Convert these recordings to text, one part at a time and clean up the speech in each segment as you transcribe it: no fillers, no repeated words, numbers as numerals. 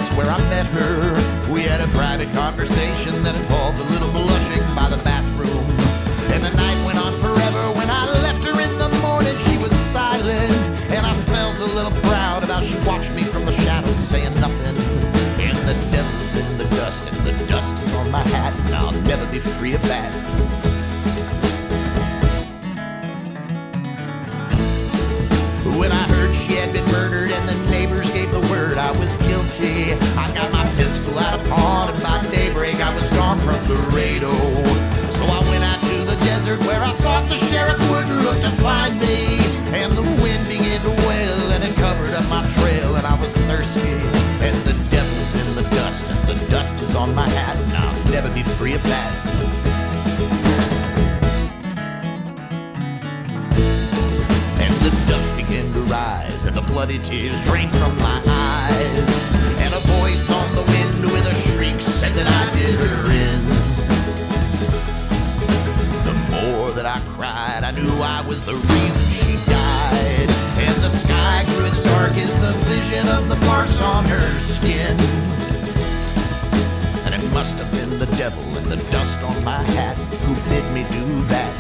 that's where I met her. We had a private conversation that involved a little blushing by the bathroom. And the night went on forever. When I left her in the morning, she was silent. And I felt a little proud about she watched me from the shadows, saying nothing. And the devil's in the dust, and the dust is on my hat, and I'll never be free of that. When I heard she had been murdered and the neighbors gave the word I was guilty, I got my pistol out of pawn, and by daybreak I was gone from Laredo. So I went out to the desert where I thought the sheriff wouldn't look to find me. And the wind began to wail and it covered up my trail, and I was thirsty. And the devil's in the dust, and the dust is on my hat, and I'll never be free of that. Rise, and the bloody tears drained from my eyes, and a voice on the wind with a shriek said that I did her in. The more that I cried, I knew I was the reason she died, and the sky grew as dark as the vision of the marks on her skin. And it must have been the devil and the dust on my hat who bid me do that.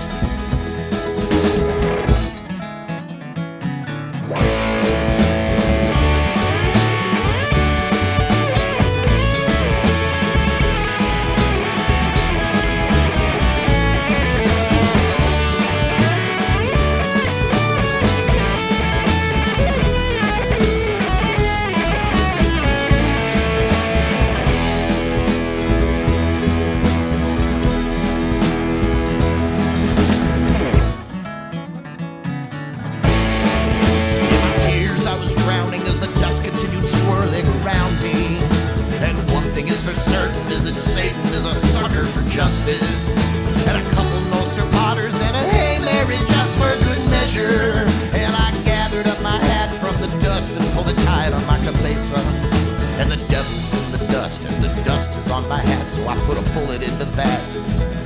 Satan is a sucker for justice, and a couple Ulster potters and a Hey Mary just for good measure. And I gathered up my hat from the dust and pulled it tight on my cabeza. And the devil's in the dust, and the dust is on my hat, so I put a bullet into that.